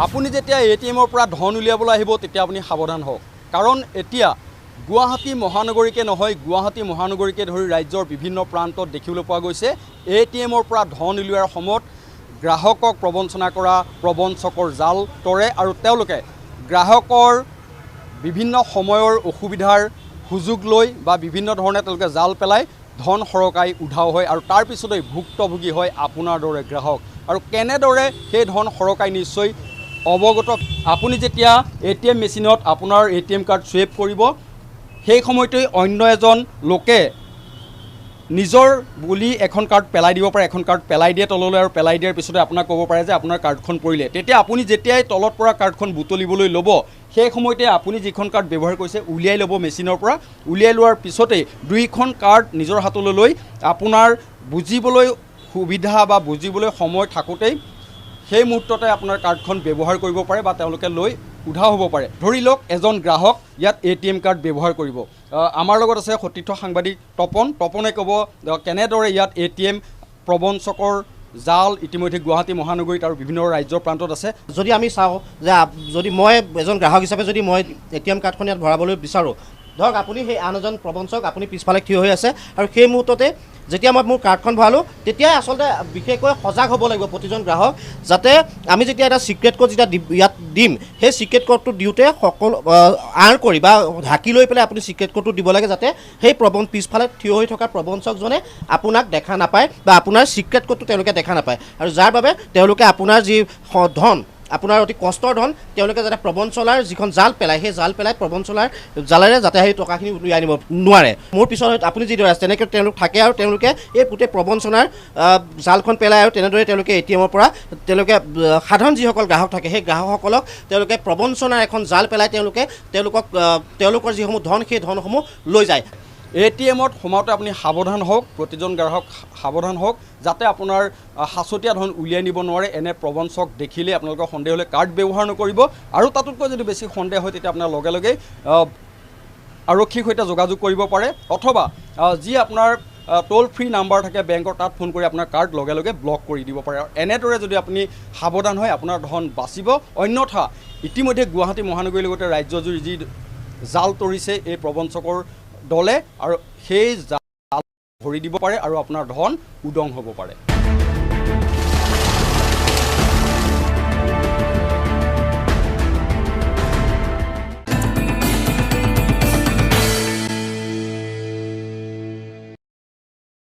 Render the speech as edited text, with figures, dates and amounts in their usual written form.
আপুনি যেতিয়া এটিএমৰ পৰা ধন উলিয়াবলৈ আহিব তেতিয়া আপুনি সাৱধান হওক, কাৰণ এতিয়া গুৱাহাটী মহানগৰীকে নহয়, গুৱাহাটী মহানগৰীকে ধৰি ৰাজ্যৰ বিভিন্ন প্ৰান্তত দেখিবলৈ পোৱা গৈছে এটিএমৰ পৰা ধন উলিওৱাৰ সময়ত গ্ৰাহকক প্ৰবঞ্চনা কৰা প্ৰবঞ্চকৰ জাল তৰে আৰু তেওঁলোকে গ্ৰাহকৰ বিভিন্ন সময়ৰ অসুবিধাৰ সুযোগ লৈ বা বিভিন্ন ধৰণে তেওঁলোকে জাল পেলাই ধন সৰকাই উধাও হয় আৰু তাৰ পিছতেই ভুক্তভোগী হয় আপোনাৰ দৰে গ্ৰাহক। আৰু কেনেদৰে সেই ধন সৰকাই নিশ্চয় অৱগত। আপুনি যেতিয়া এটিএম মেচিনত আপোনাৰ এটিএম কাৰ্ড চুইপ কৰিব সেই সময়তেই অন্য এজন লোকে নিজৰ বুলি এখন কাৰ্ড পেলাই দিব পাৰে, এখন কাৰ্ড পেলাই দিয়ে তললৈ আৰু পেলাই দিয়াৰ পিছতে আপোনাক ক'ব পাৰে যে আপোনাৰ কাৰ্ডখন পৰিলে। তেতিয়া আপুনি যেতিয়াই তলত পৰা কাৰ্ডখন বুটলিবলৈ ল'ব সেই সময়তে আপুনি যিখন কাৰ্ড ব্যৱহাৰ কৰিছে উলিয়াই ল'ব মেচিনৰ পৰা। উলিয়াই লোৱাৰ পিছতেই দুইখন কাৰ্ড নিজৰ হাতলৈ লৈ আপোনাৰ বুজিবলৈ সুবিধা বা বুজিবলৈ সময় থাকোঁতেই সেই মুহূৰ্ততে আপোনাৰ কাৰ্ডখন ব্যৱহাৰ কৰিব পাৰে বা তেওঁলোকে লৈ উধাও হ'ব পাৰে। ধৰি লওক এজন গ্ৰাহক ইয়াত এটিএম কাৰ্ড ব্যৱহাৰ কৰিব। আমাৰ লগত আছে সতীৰ্থ সাংবাদিক তপনে ক'ব কেনেদৰে ইয়াত এটিএম প্ৰবঞ্চকৰ জাল ইতিমধ্যে গুৱাহাটী মহানগৰীত আৰু বিভিন্ন ৰাজ্যৰ প্ৰান্তত আছে। যদি আমি চাওঁ যে যদি মই এজন গ্ৰাহক হিচাপে যদি মই এটিএম কাৰ্ডখন ইয়াত ভৰাবলৈ বিচাৰোঁ, ধৰক আপুনি সেই আন এজন প্ৰবঞ্চক আপুনি পিছফালে থিয় হৈ আছে আৰু সেই মুহূৰ্ততে যেতিয়া মই মোৰ কাৰ্ডখন ভৰালোঁ তেতিয়াই আচলতে বিশেষকৈ সজাগ হ'ব লাগিব প্ৰতিজন গ্ৰাহক, যাতে আমি যেতিয়া এটা ছিক্ৰেট কোড যেতিয়া ইয়াত দিম সেই ছিক্ৰেট কোডটো দিওঁতে সকলো আঁৰ কৰি বা ঢাকি লৈ পেলাই আপুনি ছিক্ৰেট কোডটো দিব লাগে, যাতে সেই পিছফালে থিয় হৈ থকা প্ৰবঞ্চকজনে আপোনাক দেখা নাপায় বা আপোনাৰ ছিক্ৰেট কোডটো তেওঁলোকে দেখা নাপায়, আৰু যাৰ বাবে তেওঁলোকে আপোনাৰ যি ধন আপোনাৰ অতি কষ্টৰ ধন তেওঁলোকে যাতে প্ৰবঞ্চনাৰ যিখন জাল পেলায় সেই জাল পেলাই প্ৰবঞ্চনাৰ জালেৰে যাতে সেই টকাখিনি উলিয়াই আনিব নোৱাৰে। মোৰ পিছত আপুনি যিদৰে আছে তেনেকৈ তেওঁলোক থাকে আৰু তেওঁলোকে এই গোটেই প্ৰবঞ্চনাৰ জালখন পেলায় আৰু তেনেদৰে তেওঁলোকে এটিএমৰ পৰা তেওঁলোকে সাধাৰণ যিসকল গ্ৰাহক থাকে সেই গ্ৰাহকসকলক তেওঁলোকে প্ৰবঞ্চনাৰ এখন জাল পেলাই তেওঁলোকৰ যিসমূহ ধন সেই ধনসমূহ লৈ যায়। এটিএমত সোমাওঁতে আপুনি সাৱধান হওক, প্ৰতিজন গ্ৰাহক সাৱধান হওক, যাতে আপোনাৰ সাঁচতীয়া ধন উলিয়াই নিব নোৱাৰে। এনে প্ৰবঞ্চক দেখিলে আপোনালোকৰ সন্দেহ হ'লে কাৰ্ড ব্যৱহাৰ নকৰিব, আৰু তাতোতকৈ যদি বেছি সন্দেহ হয় তেতিয়া আপোনাৰ লগে লগে আৰক্ষীৰ সৈতে যোগাযোগ কৰিব পাৰে, অথবা যি আপোনাৰ টোল ফ্ৰী নাম্বাৰ থাকে বেংকৰ তাত ফোন কৰি আপোনাৰ কাৰ্ড লগে লগে ব্লক কৰি দিব পাৰে। আৰু এনেদৰে যদি আপুনি সাৱধান হয় আপোনাৰ ধন বাচিব। অন্যথা ইতিমধ্যে গুৱাহাটী মহানগৰীৰ লগতে ৰাজ্যজুৰি যি জাল তৰিছে এই প্ৰবঞ্চকৰ দলে, আৰু সেই জাল ভৰি দিব পাৰে আৰু আপোনাৰ ধন উদং হ'ব পাৰে।